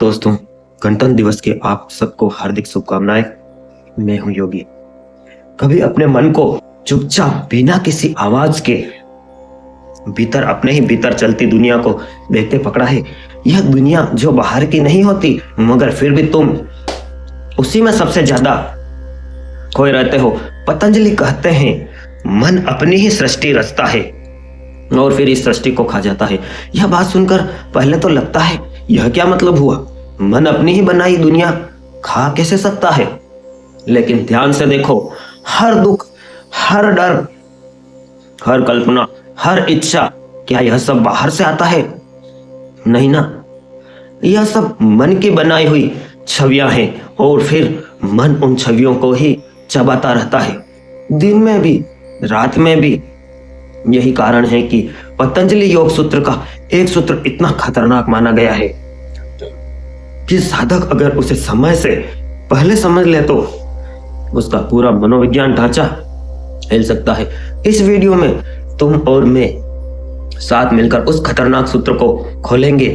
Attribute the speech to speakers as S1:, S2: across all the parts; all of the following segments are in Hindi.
S1: दोस्तों, गणतंत्र दिवस की आप सबको हार्दिक शुभकामनाएं। मैं हूं योगी। कभी अपने मन को चुपचाप बिना किसी आवाज के भीतर अपने ही भीतर चलती दुनिया को देखते पकड़ा है? यह दुनिया जो बाहर की नहीं होती, मगर फिर भी तुम उसी में सबसे ज्यादा खोए रहते हो। पतंजलि कहते हैं मन अपनी ही सृष्टि रचता है और फिर इस सृष्टि को खा जाता है। यह बात सुनकर पहले तो लगता है यह क्या मतलब हुआ, मन अपनी ही बनाई दुनिया खा कैसे सकता है? लेकिन ध्यान से देखो, हर दुख, हर डर, हर कल्पना, हर इच्छा, क्या यह सब बाहर से आता है? नहीं ना, यह सब मन की बनाई हुई छवियां हैं और फिर मन उन छवियों को ही चबाता रहता है, दिन में भी रात में भी। यही कारण है कि पतंजलि योग सूत्र का एक सूत्र इतना खतरनाक माना गया है कि साधक अगर उसे समय से पहले समझ ले तो उसका पूरा मनोविज्ञान ढांचा हिल सकता है। इस वीडियो में तुम और मैं साथ मिलकर उस खतरनाक सूत्र को खोलेंगे,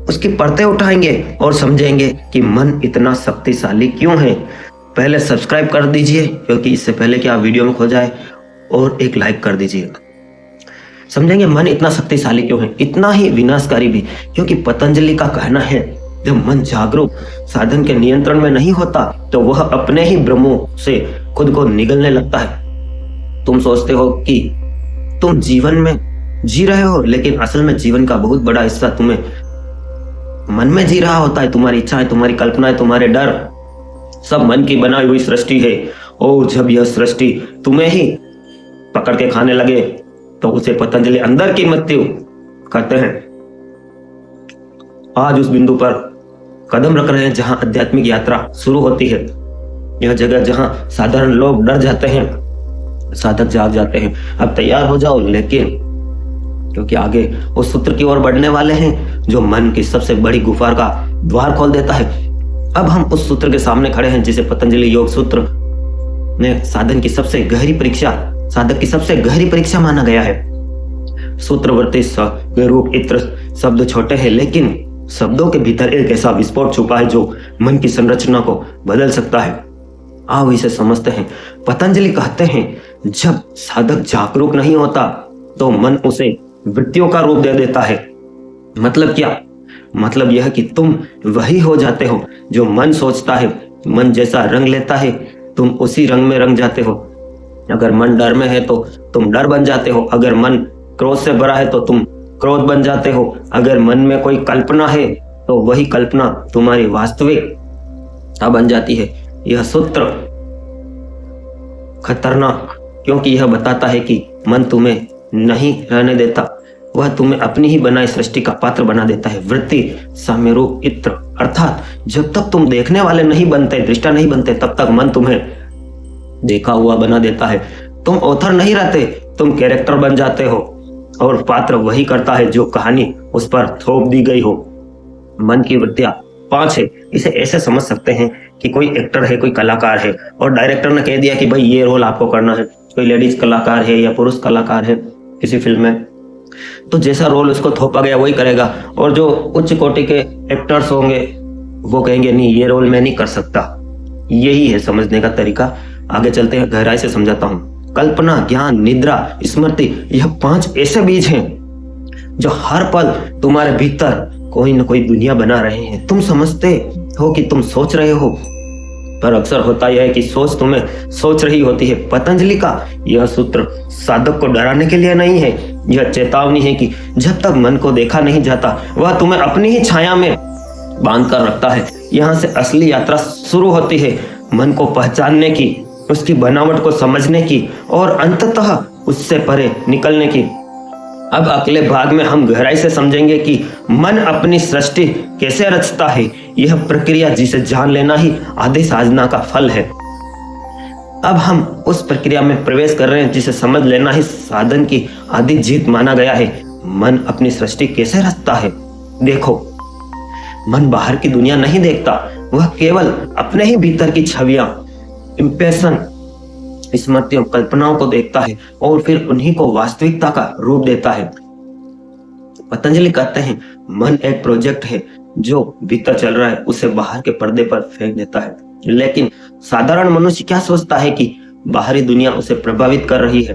S1: उसकी परतें उठाएंगे और समझेंगे कि मन इतना शक्तिशाली क्यों है। पहले सब्सक्राइब कर दीजिए, क्योंकि इससे पहले कि आप वीडियो में खो जाए, और एक लाइक कर दीजिएगा। समझेंगे मन इतना शक्तिशाली क्यों है, इतना ही विनाशकारी भी, क्योंकि पतंजलि का कहना है जब मन जागरूक साधन के नियंत्रण में नहीं होता तो वह अपने ही भ्रमों से खुद को निगलने लगता है। तुम सोचते हो कि तुम जीवन में जी रहे हो, लेकिन असल में जीवन का बहुत बड़ा हिस्सा तुम्हें मन में जी रहा होता है। तुम्हारी इच्छाएं, तुम्हारी कल्पनाएं, तुम्हारे डर, सब मन की बनाई हुई सृष्टि है। और जब यह सृष्टि तुम्हें ही पकड़ के खाने लगे तो उसे पतंजलि अंदर की मृत्यु कहते हैं। आज उस बिंदु पर कदम रख रहे हैं जहां आध्यात्मिक यात्रा शुरू होती है। यह जगह जहां साधारण लोग डर जाते हैं, साधक जाग जाते हैं। अब तैयार हो जाओ, लेकिन क्योंकि आगे उस सूत्र की ओर बढ़ने वाले हैं जो मन की सबसे बड़ी गुफा का द्वार खोल देता है। अब हम उस सूत्र के सामने खड़े हैं जिसे पतंजलि योग सूत्र ने साधन की सबसे गहरी परीक्षा, साधक की सबसे गहरी परीक्षा माना गया है। सूत्रवर्ती रूप इत्र शब्द छोटे हैं, लेकिन शब्दों के भीतर एक ऐसा विस्फोट छुपा है जो मन की संरचना को बदल सकता है। आओ इसे समझते हैं। पतंजलि कहते हैं जब साधक जागरूक नहीं होता तो मन उसे वृत्तियों का रूप दे देता है। मतलब क्या? मतलब यह कि तुम वही हो जाते हो जो मन सोचता है। मन जैसा रंग लेता है तुम उसी रंग में रंग जाते हो। अगर मन डर में है तो तुम डर बन जाते हो, अगर मन क्रोध से भरा है तो तुम क्रोध बन जाते हो, अगर मन में कोई कल्पना है तो वही कल्पना तुम्हारी वास्तविकता बन जाती है। यह सूत्र खतरनाक क्योंकि यह बताता है कि मन तुम्हें नहीं रहने देता, वह तुम्हें अपनी ही बनाई सृष्टि का पात्र बना देता है। वृत्ति साम्यरूप इत्र, अर्थात जब तक तुम देखने वाले नहीं बनते, दृष्टा नहीं बनते, तब तक मन तुम्हें देखा हुआ बना देता है। तुम ऑथर नहीं रहते, तुम कैरेक्टर बन जाते हो और पात्र वही करता है जो कहानी उस पर थोप दी गई हो। मन की वृत्तियां 5 है। इसे ऐसे समझ सकते हैं कि कोई एक्टर है, कोई कलाकार है, और डायरेक्टर ने कह दिया कि भाई ये रोल आपको करना है। कोई लेडीज कलाकार है या पुरुष कलाकार है किसी फिल्म में, तो जैसा रोल उसको थोपा गया वही करेगा। और जो उच्च कोटि के एक्टर्स होंगे वो कहेंगे नहीं, ये रोल मैं नहीं कर सकता। यही है समझने का तरीका। आगे चलते हैं, गहराई से समझाता हूं। कल्पना, ज्ञान, निद्रा, स्मृति, यह 5 ऐसे बीज हैं जो हर पल तुम्हारे भीतर कोई न कोई दुनिया बना रहे हैं। तुम समझते हो कि तुम सोच रहे हो, पर अक्सर होता यह है कि सोच तुम्हें सोच रही होती है। पतंजलि का यह सूत्र साधक को डराने के लिए नहीं है, यह चेतावनी है कि जब तक मन को देखा नहीं जाता वह तुम्हें अपनी ही छाया में बांध कर रखता है। यहाँ से असली यात्रा शुरू होती है, मन को पहचानने की, उसकी बनावट को समझने की और अंततः उससे परे निकलने की। अब अगले भाग में हम गहराई से समझेंगे कि मन अपनी सृष्टि कैसे रचता है। यह प्रक्रिया जिसे जान लेना ही आदि साधना का फल है। अब हम उस प्रक्रिया में प्रवेश कर रहे हैं जिसे समझ लेना ही साधन की आदि जीत माना गया है। मन अपनी सृष्टि कैसे रचता है? देखो, मन बाहर की दुनिया नहीं देखता, वह केवल अपने ही भीतर की छवियां, इंप्रेशन, स्मृतियों, कल्पनाओं को देखता है और फिर उन्हीं को वास्तविकता का रूप देता है। पतंजलि कहते हैं मन एक प्रोजेक्ट है जो भीतर चल रहा है उसे बाहर के पर्दे पर फेंक देता है। लेकिन साधारण मनुष्य क्या सोचता है कि बाहरी दुनिया उसे प्रभावित कर रही है।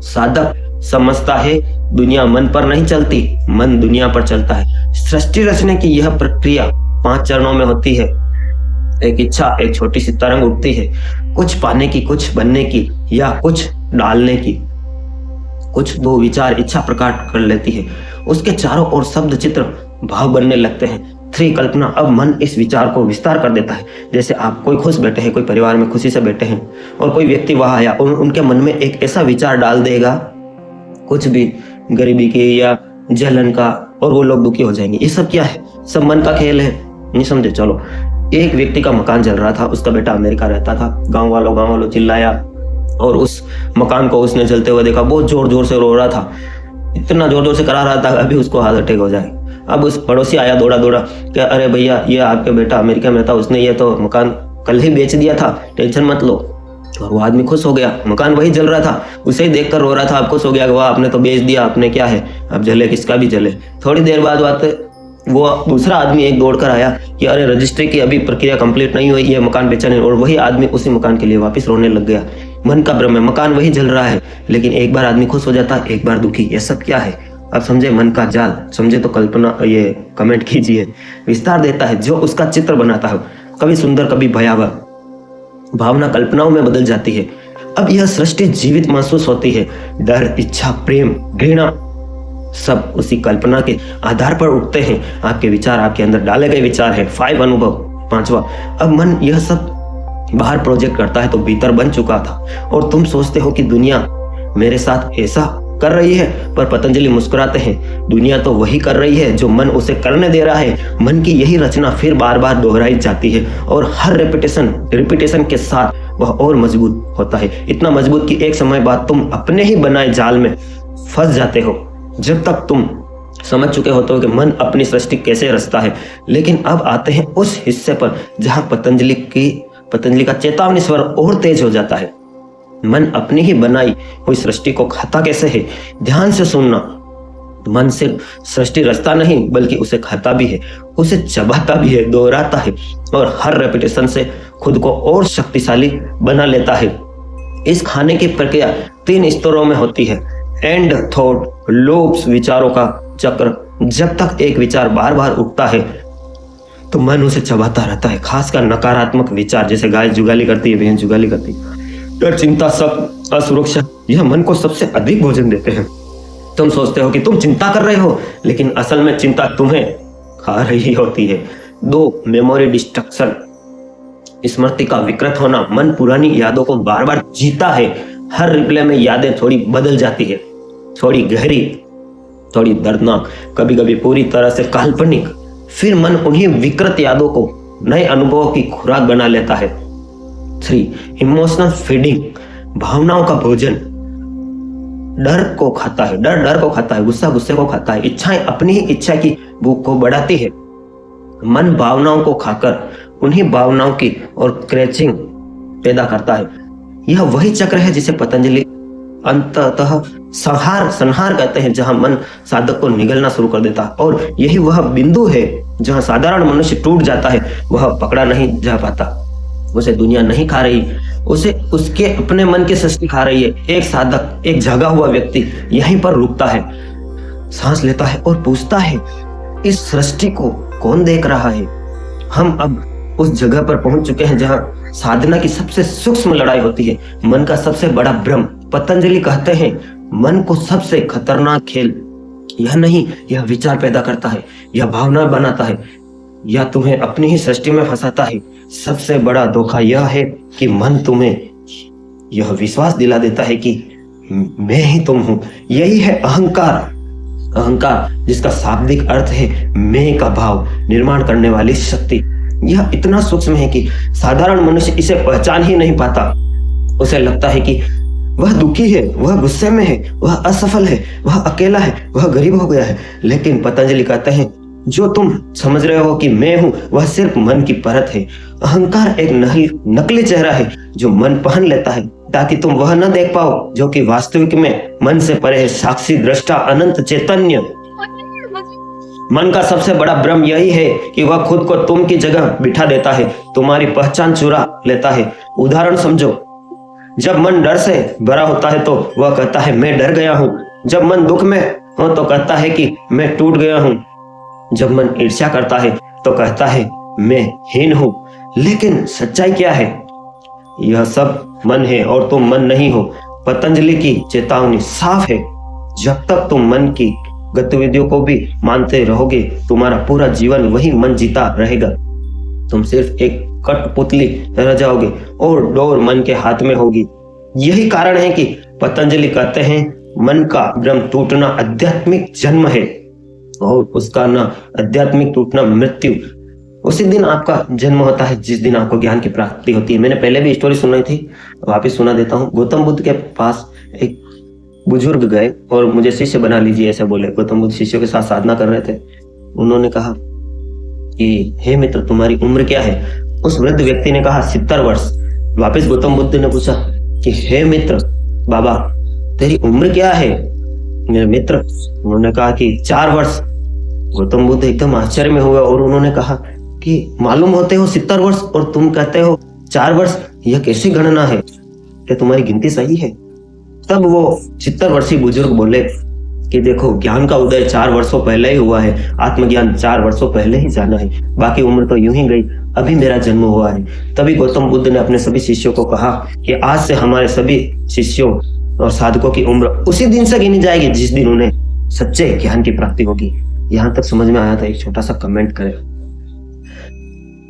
S1: साधक समझता है दुनिया मन पर नहीं चलती, मन दुनिया पर चलता है। सृष्टि रचने की यह प्रक्रिया 5 चरणों में होती है। एक इच्छा, एक छोटी सी तरंग उठती है, कुछ पाने की, कुछ बनने की या कुछ डालने की। कुछ दो विचार इच्छा प्रकट कर लेती है, उसके चारों ओर शब्द, चित्र, भाव बनने लगते हैं। 3 कल्पना। अब मन इस विचार को विस्तार कर देता है। जैसे आप कोई खुश बैठे हैं, कोई परिवार में खुशी से बैठे हैं और कोई व्यक्ति वहां आया और उनके मन में एक ऐसा विचार डाल देगा, कुछ भी गरीबी की या जलन का, और वो लोग दुखी हो जाएंगे। ये सब क्या है? सब मन का खेल है, नहीं समझे? चलो, एक व्यक्ति का मकान जल रहा था, उसका बेटा अमेरिका रहता था। गांव वालों चिल्लाया और उस मकान को उसने जलते हुए देखा। बहुत जोर जोर से रो रहा था, इतना जोर जोर से करा रहा था अभी उसको हार्ट अटैक हो जाए। अब उस पड़ोसी आया दौड़ा कि अरे भैया, ये आपके बेटा अमेरिका में था, उसने ये तो मकान कल ही बेच दिया था, टेंशन मत लो। और वो आदमी खुश हो गया, मकान वही जल रहा था, उसे ही देखकर रो रहा था। अब खुश हो गया कि वाह, आपने तो बेच दिया, आपने क्या है, अब जले किसका भी जले। थोड़ी देर बाद वो दूसरा आदमी एक दौड़कर आया कि अरे रजिस्ट्री की अभी प्रक्रिया कंप्लीट नहीं हुई, ये मकान बेचा नहीं। और वही आदमी उसी मकान के लिए वापस रोने लग गया। मन का भ्रम है, मकान वही जल रहा है, लेकिन एक बार आदमी खुश हो जाता है, एक बार दुखी। ये सब क्या है? अब समझे मन का जाल? समझे तो कल्पना, ये कमेंट कीजिए। विस्तार देता है, जो उसका चित्र बनाता है, कभी सुंदर कभी भयावह। भावना कल्पनाओं में बदल जाती है। अब यह सृष्टि जीवित महसूस होती है। डर, इच्छा, प्रेम, घृणा, सब उसी कल्पना के आधार पर उठते हैं। आपके विचार, आपके अंदर डाले गए विचार है। 5 अनुभव। 5वां, अब मन यह सब बाहर प्रोजेक्ट करता है तो भीतर बन चुका था। और तुम सोचते हो कि दुनिया मेरे साथ ऐसा कर रही है, पर पतंजलि मुस्कुराते हैं, दुनिया तो वही कर रही है जो मन उसे करने दे रहा है। मन की यही रचना फिर बार बार दोहराई जाती है और हर रिपीटेशन के साथ वह और मजबूत होता है। इतना मजबूत कि एक समय बाद तुम अपने ही बनाए जाल में फंस जाते हो। जब तक तुम समझ चुके होते हो कि मन अपनी सृष्टि कैसे रचता है। लेकिन अब आते हैं उस हिस्से पर जहां पतंजलि का चेतावनी स्वर और तेज हो जाता है। मन अपनी ही बनाई हुई सृष्टि को खाता कैसे है? ध्यान से सुनना। मन सिर्फ सृष्टि रचता नहीं, बल्कि उसे खाता भी है, उसे चबाता भी है, दोहराता है और हर रेपिटेशन से खुद को और शक्तिशाली बना लेता है। इस खाने की प्रक्रिया 3 स्तरों में होती है। एंड थॉट लूप्स, विचारों का चक्र। जब तक एक विचार बार बार उठता है तो मन उसे चबाता रहता है, खासकर नकारात्मक विचार, जैसे गाय जुगाली करती है, भैंस जुगाली करती है। डर, चिंता, शक, असुरक्षा, यह मन को सबसे अधिक भोजन देते हैं। तुम सोचते हो कि तुम चिंता कर रहे हो, लेकिन असल में चिंता तुम्हें खा रही होती है। 2, मेमोरी डिस्ट्रक्शन, स्मृति का विकृत होना। मन पुरानी यादों को बार बार जीता है। हर रिप्ले में यादें थोड़ी बदल जाती है, थोड़ी गहरी, थोड़ी दर्दनाक, कभी कभी पूरी तरह से काल्पनिक। फिर मन उन्हीं विकृत यादों को नए अनुभवों की खुराक बना लेता है। 3, इमोशनल फीडिंग, भावनाओं का भोजन। डर को खाता है, डर को खाता है, गुस्सा गुस्से को खाता है, इच्छाएं अपनी ही इच्छा की भूख को बढ़ाती है। मन भावनाओं को खाकर उन्हीं भावनाओं की और क्रैचिंग पैदा करता है। यह वही चक्र है जिसे पतंजलि अंततः संहार कहते हैं, जहां मन साधक को निगलना शुरू कर देता है। और यही वह बिंदु है जहां साधारण मनुष्य टूट जाता है। वह पकड़ा नहीं जा पाता, उसे दुनिया नहीं खा रही, उसे उसके अपने मन की सृष्टि खा रही है। एक साधक, एक जागा हुआ व्यक्ति यहीं पर रुकता है, सांस लेता है और पूछता है, इस सृष्टि को कौन देख रहा है? हम अब उस जगह पर पहुंच चुके हैं जहां साधना की सबसे सूक्ष्म लड़ाई होती है, मन का सबसे बड़ा भ्रम। पतंजलि कहते हैं, मन को सबसे खतरनाक खेल यह नहीं, यह विचार पैदा करता है, यह भावना बनाता है, या तुम्हें अपनी ही सृष्टि में फंसाता है। सबसे बड़ा धोखा यह है कि मन तुम्हें यह विश्वास दिला देता है कि मैं ही तुम हूं। यही है अहंकार, जिसका शाब्दिक अर्थ है मैं का भाव निर्माण करने वाली शक्ति। यह इतना सूक्ष्म है कि साधारण मनुष्य इसे पहचान ही नहीं पाता। उसे लगता है कि वह दुखी है, वह गुस्से में है, वह असफल है, वह अकेला है, वह गरीब हो गया है। लेकिन पतंजलि कहते हैं, जो तुम समझ रहे हो कि मैं हूं, वह सिर्फ मन की परत है। अहंकार एक नकली चेहरा है जो मन पहन लेता है ताकि तुम वह न देख पाओ जो कि वास्तविक में मन से परे है। साक्षी, दृष्टा, अनंत चैतन्य। मन का सबसे बड़ा भ्रम यही है कि वह खुद को तुम की जगह बिठा देता है, तुम्हारी पहचान चुरा लेता है। उदाहरण समझो, जब मन डर से भरा होता है तो वह कहता है मैं डर गया हूँ। जब मन दुख में हो तो कहता है कि मैं टूट गया हूँ। जब मन ईर्ष्या करता है तो कहता है मैं हीन हूँ। लेकिन सच्चाई क्या है? यह सब मन है और तुम मन नहीं हो। पतंजलि की चेतावनी साफ है, जब तक तुम मन की गतिविधियों को भी मानते रहोगे, तुम्हारा पूरा जीवन वही मन जीता रहेगा। तुम सिर्फ एक कठपुतली रह जाओगे और डोर मन के हाथ में होगी। यही कारण है कि पतंजलि कहते हैं मन का भ्रम टूटना आध्यात्मिक जन्म है और उसका ना आध्यात्मिक टूटना मृत्यु। उसी दिन आपका जन्म होता है जिस दिन आपको ज्ञान की प्राप्ति होती है। मैंने पहले भी स्टोरी सुनाई थी, वापिस सुना देता हूँ। गौतम बुद्ध के पास एक बुजुर्ग गए और मुझे शिष्य बना लीजिए ऐसे बोले। गौतम बुद्ध शिष्यों के साथ साधना कर रहे थे। उन्होंने कहा कि हे मित्र, तुम्हारी उम्र क्या है? उस वृद्ध व्यक्ति ने कहा 70 वर्ष। वापस गौतम बुद्ध ने पूछा कि हे मित्र, बाबा तेरी उम्र क्या है? मेरे मित्र, उन्होंने कहा कि 4 वर्ष। गौतम बुद्ध एकदम आश्चर्य में हुए और उन्होंने कहा कि मालूम होते हो 70 वर्ष और तुम कहते हो 4 वर्ष, यह कैसी गणना है? क्या तुम्हारी गिनती सही है? तब वो 70 वर्षीय बुजुर्ग बोले कि देखो, ज्ञान का उदय 4 वर्षों पहले ही हुआ है, आत्मज्ञान 4 वर्षों पहले ही जाना है, बाकी उम्र तो यूं ही गई, अभी मेरा जन्म हुआ है। तभी गौतम बुद्ध ने अपने सभी शिष्यों को कहा कि आज से हमारे सभी शिष्यों और साधकों की उम्र उसी दिन से गिनी जाएगी जिस दिन उन्हें सच्चे ज्ञान की प्राप्ति होगी। यहां तक समझ में आया था? एक छोटा सा कमेंट करें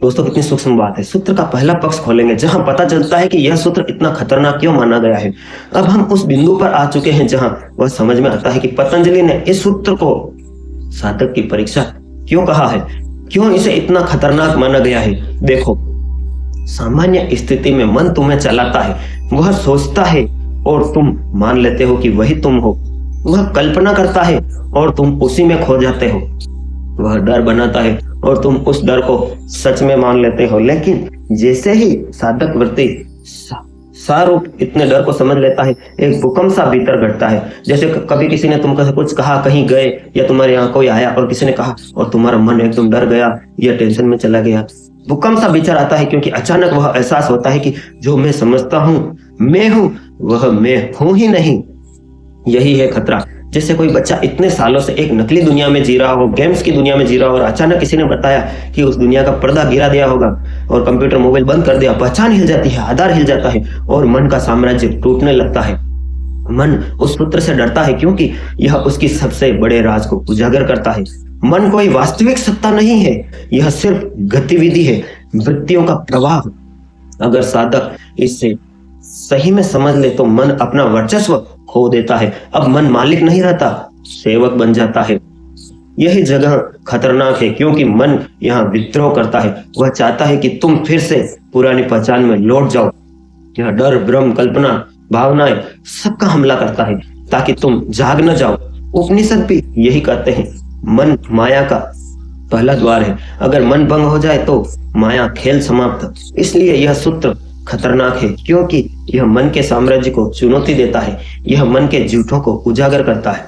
S1: दोस्तों, कितनी सूक्ष्म बात है। सूत्र का पहला पक्ष खोलेंगे जहां पता चलता है कि यह सूत्र इतना खतरनाक क्यों माना गया है। अब हम उस बिंदु पर आ चुके हैं जहां वह समझ में आता है कि पतंजलि ने इस सूत्र को साधक की परीक्षा क्यों कहा है, क्यों इसे इतना खतरनाक माना गया है। देखो, सामान्य स्थिति में मन तुम्हें चलाता है, वह सोचता है और तुम मान लेते हो कि वही तुम हो। वह कल्पना करता है और तुम उसी में खो जाते हो। वह डर बनाता है और तुम उस डर को सच में मान लेते हो। लेकिन जैसे ही साधक वृत्ति सारूप इतने डर को समझ लेता है, एक भूकंप सा भीतर घटता है। जैसे कभी किसी ने तुमको कुछ कहा, कहीं गए या तुम्हारे यहाँ कोई आया और किसी ने कहा और तुम्हारा मन एकदम डर गया या टेंशन में चला गया। भूकंप सा भीतर आता है क्योंकि अचानक वह एहसास होता है कि जो मैं समझता हूँ मैं हूँ, वह मैं हूं ही नहीं। यही है खतरा। जैसे कोई बच्चा इतने सालों से एक नकली दुनिया में जी रहा हो, गेम्स की दुनिया में जी रहा हो, और अचानक किसी ने बताया कि उस दुनिया का पर्दा गिरा दिया होगा और कंप्यूटर मोबाइल बंद कर दिया, पहचान हिल जाती है, आधार हिल जाता है और मन का साम्राज्य टूटने लगता है। मन उस पुत्र से डरता है क्योंकि यह उसकी सबसे बड़े राज को उजागर करता है। मन कोई वास्तविक सत्ता नहीं है, यह सिर्फ गतिविधि है, वृत्तियों का प्रवाह। अगर साधक इससे सही में समझ ले तो मन अपना वर्चस्व खो देता है। अब मन मालिक नहीं रहता, सेवक बन जाता है। यही जगह खतरनाक है क्योंकि मन यहाँ विद्रोह करता है। वह चाहता है कि तुम फिर से पुरानी पहचान में लौट जाओ। यह डर, भ्रम, कल्पना, भावनाएं सबका हमला करता है ताकि तुम जाग न जाओ। उपनिषद भी यही कहते हैं, मन माया का पहला द्वार है। अगर मन भंग हो जाए तो माया खेल समाप्त। इसलिए यह सूत्र खतरनाक है क्योंकि यह मन के साम्राज्य को चुनौती देता है। यह मन के झूठों को उजागर करता है।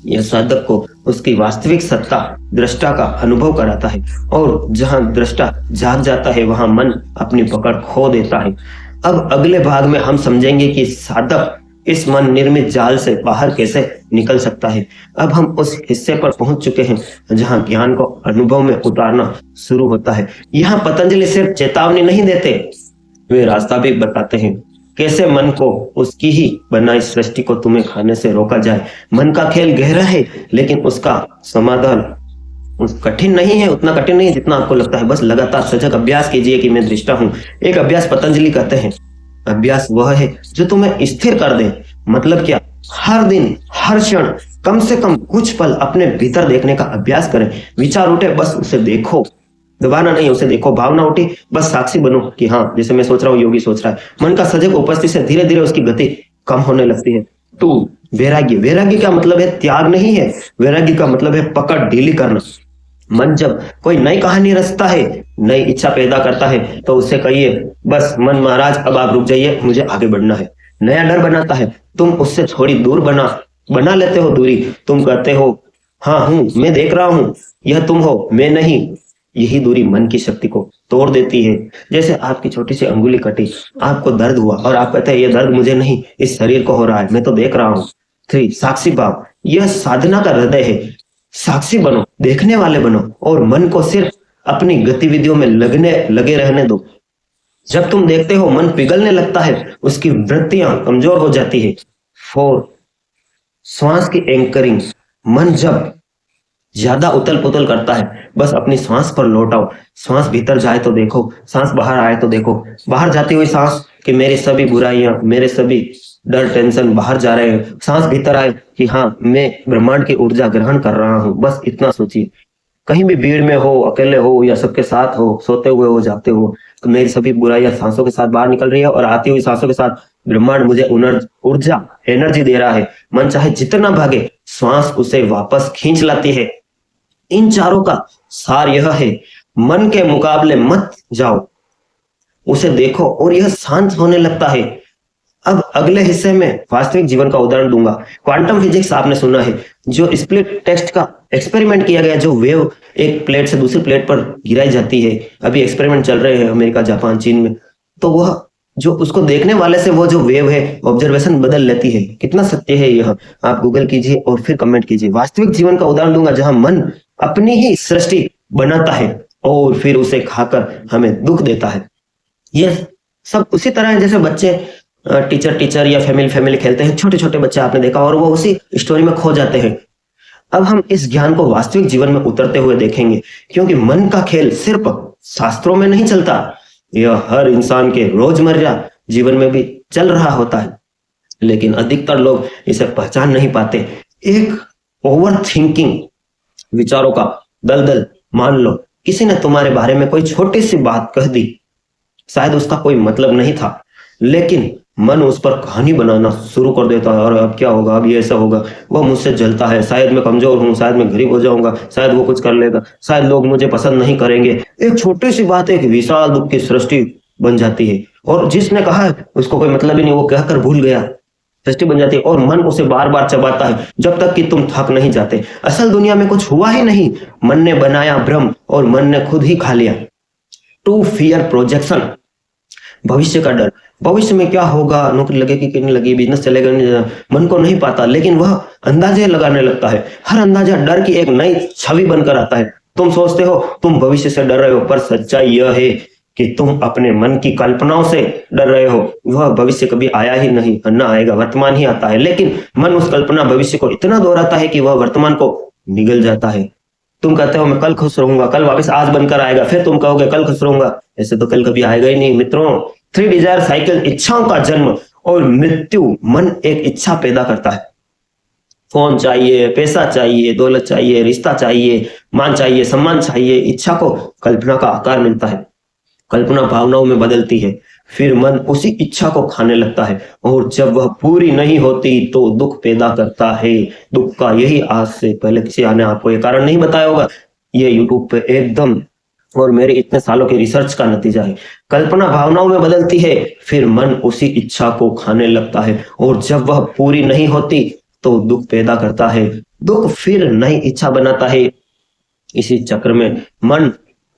S1: यह साधक को उसकी वास्तविक सत्ता, दृष्टा का अनुभव कराता है और जहां दृष्टा जाग जाता है वहां मन अपनी पकड़ खो देता है। अब अगले भाग में हम समझेंगे कि साधक इस मन निर्मित जाल से बाहर कैसे निकल सकता है। अब हम उस हिस्से पर पहुंच चुके हैं जहां ज्ञान को अनुभव में उतारना शुरू होता है। यहाँ पतंजलि सिर्फ चेतावनी नहीं देते, वे रास्ता भी बताते हैं कैसे मन को उसकी ही बनाई सृष्टि को तुम्हें खाने से रोका जाए। मन का खेल गहरा है लेकिन उसका समाधान कठिन नहीं है, उतना कठिन नहीं जितना आपको लगता है। बस लगातार सजग अभ्यास कीजिए कि मैं दृष्टा हूँ। एक अभ्यास पतंजलि कहते हैं, अभ्यास वह है जो तुम्हें स्थिर कर दे। मतलब क्या? हर दिन, हर क्षण कम से कम कुछ पल अपने भीतर देखने का अभ्यास करें। विचार उठे, बस उसे देखो, दबाना नहीं, उसे देखो। भावना उठी, बस साक्षी बनो कि हाँ, जैसे मैं सोच रहा हूँ योगी सोच रहा है। मन का सजग उपस्थिति से धीरे धीरे उसकी गति कम होने लगती है। तो वैराग्य, वैराग्य का मतलब है त्याग नहीं है, वैराग्य का मतलब है पकड़ ढीली करना। मन जब कोई नई कहानी रचता है, नई इच्छा पैदा करता है तो उसे कहिए, बस मन महाराज अब आप रुक जाइए, मुझे आगे बढ़ना है। नया डर बनाता है, तुम उससे थोड़ी दूर बना लेते हो दूरी। तुम कहते हो हाँ हूँ, मैं देख रहा हूँ, यह तुम हो, मैं नहीं। यही दूरी मन की शक्ति को तोड़ देती है। जैसे आपकी छोटी सी अंगुली कटी, आपको दर्द हुआ और आप कहते हैं ये दर्द मुझे नहीं, इस शरीर को हो रहा है, मैं तो देख रहा हूँ। 3 साक्षी भाव, यह साधना का हृदय है। साक्षी बनो, देखने वाले बनो और मन को सिर्फ अपनी गतिविधियों में लगे रहने दो। जब तुम देखते हो मन पिघलने लगता है, उसकी वृत्तियां कमजोर हो जाती है। 4 श्वास की एंकरिंग, मन जब ज्यादा उतल पुतल करता है, बस अपनी सांस पर लौटाओ। सांस भीतर जाए तो देखो, सांस बाहर आए तो देखो। बाहर जाती हुई सांस कि मेरी सभी बुराइयां, मेरे सभी डर टेंशन बाहर जा रहे हैं। सांस भीतर आए कि हाँ, मैं ब्रह्मांड की ऊर्जा ग्रहण कर रहा हूँ। बस इतना सोचिए। कहीं भी भीड़ में हो, अकेले हो या सबके साथ हो, सोते हुए हो, जागते हो, तो मेरी सभी बुराइयां सांसों के साथ बाहर निकल रही है और आती हुई सांसों के साथ ब्रह्मांड मुझे ऊर्जा, एनर्जी दे रहा है। मन चाहे जितना भागे, श्वास उसे वापस खींच लाती है। इन चारों का सार यह है, मन के मुकाबले मत जाओ, उसे देखो और यह शांत होने लगता है। अब अगले हिस्से में वास्तविक जीवन का उदाहरण दूंगा। क्वांटम फिजिक्स आपने सुना है, जो स्प्लिट टेस्ट का एक्सपेरिमेंट किया गया, जो वेव एक प्लेट से दूसरी प्लेट पर गिराई जाती है। अभी एक्सपेरिमेंट चल रहे हैं अमेरिका, जापान, चीन में। तो वह जो उसको देखने वाले से वो जो वेव है, ऑब्जर्वेशन बदल लेती है। कितना सत्य है यह, आप गूगल कीजिए और फिर कमेंट कीजिए। वास्तविक जीवन का उदाहरण दूंगा जहां मन अपनी ही सृष्टि बनाता है और फिर उसे खाकर हमें दुख देता है। यह सब उसी तरह है जैसे बच्चे टीचर या फैमिली खेलते हैं। छोटे छोटे बच्चे आपने देखा, और वो उसी स्टोरी में खो जाते हैं। अब हम इस ज्ञान को वास्तविक जीवन में उतरते हुए देखेंगे, क्योंकि मन का खेल सिर्फ शास्त्रों में नहीं चलता, यह हर इंसान के रोजमर्रा जीवन में भी चल रहा होता है। लेकिन अधिकतर लोग इसे पहचान नहीं पाते। एक ओवर थिंकिंग, विचारों का दलदल। मान लो किसी ने तुम्हारे बारे में कोई छोटी सी बात कह दी, शायद उसका कोई मतलब नहीं था, लेकिन मन उस पर कहानी बनाना शुरू कर देता है। और अब क्या होगा, अब ये ऐसा होगा, वह मुझसे जलता है, शायद मैं कमजोर हूँ, शायद मैं गरीब हो जाऊंगा, शायद वो कुछ कर लेगा, शायद लोग मुझे पसंद नहीं करेंगे। एक छोटी सी बात एक विशाल दुख की सृष्टि बन जाती है, और जिसने कहा है उसको कोई मतलब ही नहीं, वो कहकर भूल गया। सृष्टि बन जाती है और मन उसे बार बार चबाता है जब तक कि तुम थक नहीं जाते। असल दुनिया में कुछ हुआ ही नहीं, मन ने बनाया भ्रम और मन ने खुद ही खा लिया। टू फियर प्रोजेक्शन, भविष्य का डर। भविष्य में क्या होगा, नौकरी लगेगी कि नहीं लगेगी, बिजनेस चलेगा नहीं, मन को नहीं पता, लेकिन वह अंदाजे लगाने लगता है। हर अंदाजा डर की एक नई छवि बनकर आता है। तुम सोचते हो तुम भविष्य से डर रहे हो, पर सच्चाई यह है कि तुम अपने मन की कल्पनाओं से डर रहे हो। वह भविष्य कभी आया ही नहीं, न आएगा, वर्तमान ही आता है। लेकिन मन उस कल्पना भविष्य को इतना दोहराता है कि वह वर्तमान को निगल जाता है। तुम कहते हो मैं कल खुश रहूंगा, कल वापस आज बनकर आएगा, फिर तुम कहोगे कल खुश रहूंगा, ऐसे तो कल कभी आएगा ही नहीं। मित्रों, 3 डिजायर साइकिल, इच्छाओं का जन्म और मृत्यु। मन एक इच्छा पैदा करता है। फोन चाहिए, पैसा चाहिए, दौलत चाहिए, रिश्ता चाहिए, मान चाहिए, सम्मान चाहिए। इच्छा को कल्पना का आकार मिलता है, कल्पना भावनाओं में बदलती है, फिर मन उसी इच्छा को खाने लगता है, और जब वह पूरी नहीं होती तो दुख पैदा करता है। दुख का यही आज से पहले किसी ने आपको ये कारण नहीं बताया होगा, ये यूट्यूब पे एकदम और मेरे इतने सालों की रिसर्च का नतीजा है। कल्पना भावनाओं में बदलती है, फिर मन उसी इच्छा को खाने लगता है, और जब वह पूरी नहीं होती तो दुख पैदा करता है। दुख फिर नई इच्छा बनाता है। इसी चक्र में मन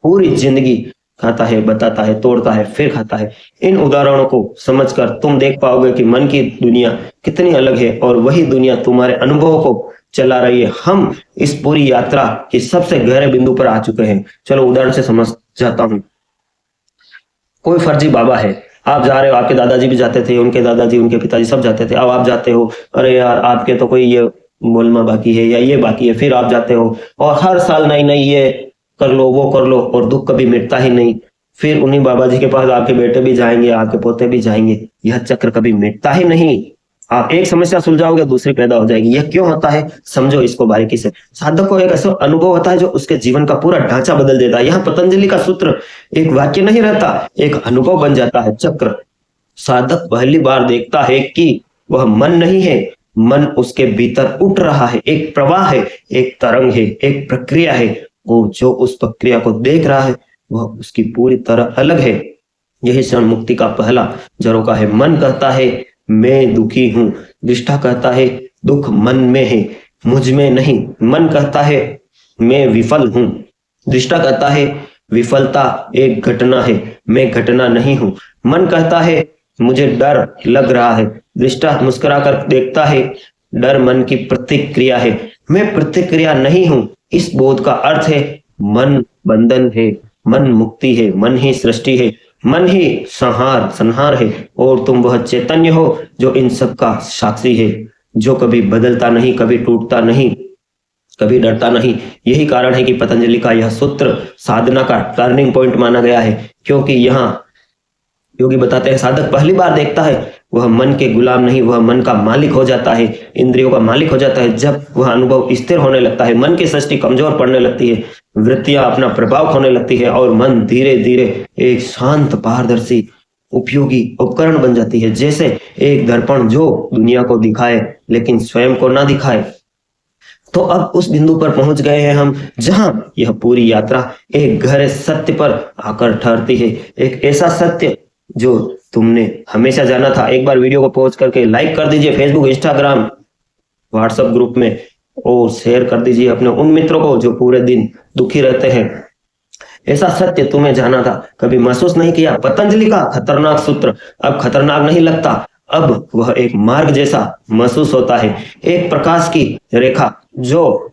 S1: पूरी जिंदगी खाता है, बताता है, तोड़ता है, फिर खाता है। इन उदाहरणों को समझकर तुम देख पाओगे कि मन की दुनिया कितनी अलग है, और वही दुनिया तुम्हारे अनुभवों को चला रही है। हम इस पूरी यात्रा के सबसे गहरे बिंदु पर आ चुके हैं। चलो उदाहरण से समझ जाता हूं। कोई फर्जी बाबा है, आप जा रहे हो, आपके दादाजी भी जाते थे, उनके दादाजी, उनके पिताजी सब जाते थे। अब आप जाते हो, अरे यार आपके तो कोई ये बोलना बाकी है या ये बाकी है, फिर आप जाते हो और हर साल नई नई ये कर लो, वो कर लो, और दुख कभी मिटता ही नहीं। फिर उन्हीं बाबा जी के पास आपके बेटे भी जाएंगे, आपके पोते भी जाएंगे, यह चक्र कभी मिटता ही नहीं। आप एक समस्या सुलझाओगे, दूसरी पैदा हो जाएगी। यह क्यों होता है, समझो इसको बारीकी से। साधक को एक ऐसा अनुभव होता है जो उसके जीवन का पूरा ढांचा बदल देता है। यहाँ पतंजलि का सूत्र एक वाक्य नहीं रहता, एक अनुभव बन जाता है, चक्र। साधक पहली बार देखता है कि वह मन नहीं है, मन उसके भीतर उठ रहा है, एक प्रवाह है, एक तरंग है, एक प्रक्रिया है, और जो उस प्रक्रिया को देख रहा है वह उसकी पूरी तरह अलग है। यही क्षण मुक्ति का पहला झरोखा है। मन कहता है मैं दुखी हूं, दृष्टा कहता है दुख मन में है, मुझ में नहीं। मन कहता है मैं विफल हूं। दृष्टा कहता है विफलता एक घटना है, मैं घटना नहीं हूं। मन कहता है मुझे डर लग रहा है। दृष्टा मुस्कुराकर देखता है डर मन की प्रतिक्रिया है, मैं प्रतिक्रिया नहीं हूं। इस बोध का अर्थ है मन बंधन है, मन मुक्ति है, मन ही सृष्टि है, मन ही संहार है, और तुम वह चैतन्य हो जो इन सब का साक्षी है, जो कभी बदलता नहीं, कभी टूटता नहीं, कभी डरता नहीं। यही कारण है कि पतंजलि का यह सूत्र साधना का टर्निंग पॉइंट माना गया है, क्योंकि यहाँ योगी बताते हैं साधक पहली बार देखता है वह मन के गुलाम नहीं, वह मन का मालिक हो जाता है, इंद्रियों का मालिक हो जाता है। जब वह अनुभव स्थिर होने लगता है, मन की सृष्टि कमजोर पड़ने लगती है, वृत्तियां अपना प्रभाव खोने लगती है, और मन धीरे धीरे एक शांत पारदर्शी उपयोगी उपकरण बन जाती है, जैसे एक दर्पण जो दुनिया को दिखाए लेकिन स्वयं को ना दिखाए। तो अब उस बिंदु पर पहुंच गए हैं हम जहां यह पूरी यात्रा एक गहरे सत्य पर आकर ठहरती है, एक ऐसा सत्य जो तुमने हमेशा जाना था। एक बार वीडियो को पॉज करके लाइक कर दीजिए फेसबुक, इंस्टाग्राम, व्हाट्सएप ग्रुप में, और शेयर कर दीजिए अपने उन मित्रों को जो पूरे दिन दुखी रहते हैं। ऐसा सत्य तुम्हें जाना था, कभी महसूस नहीं किया। पतंजलि का खतरनाक सूत्र अब खतरनाक नहीं लगता, अब वह एक मार्ग जैसा महसूस होता है, एक प्रकाश की रेखा जो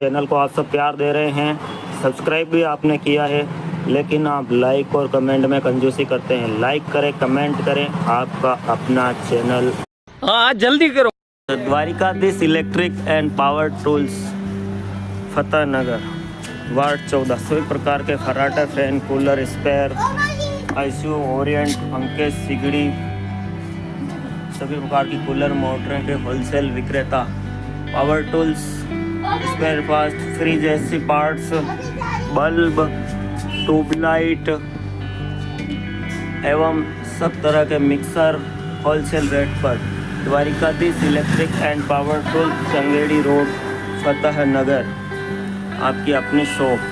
S2: चैनल को आप सब प्यार दे रहे हैं, सब्सक्राइब भी आपने किया है, लेकिन आप लाइक और कमेंट में कंजूसी करते हैं। लाइक करें, कमेंट करें, आपका अपना चैनल।
S3: हाँ जल्दी करो।
S2: Dwarkadhish electric and power tools, Fateh Nagar, ward 14। सभी प्रकार के खराटा, fan, cooler, spare, ICU, orient, पंखे, सिगड़ी, सभी प्रकार की कूलर मोटरें के होलसेल विक्रेता। Power tools, spare parts, fridge, AC parts, bulb, tubelight एवं सब तरह के मिक्सर होलसेल रेट पर। Dwarkadhish electric and power tools, Changedi road, Fateh Nagar आपकी अपनी शॉप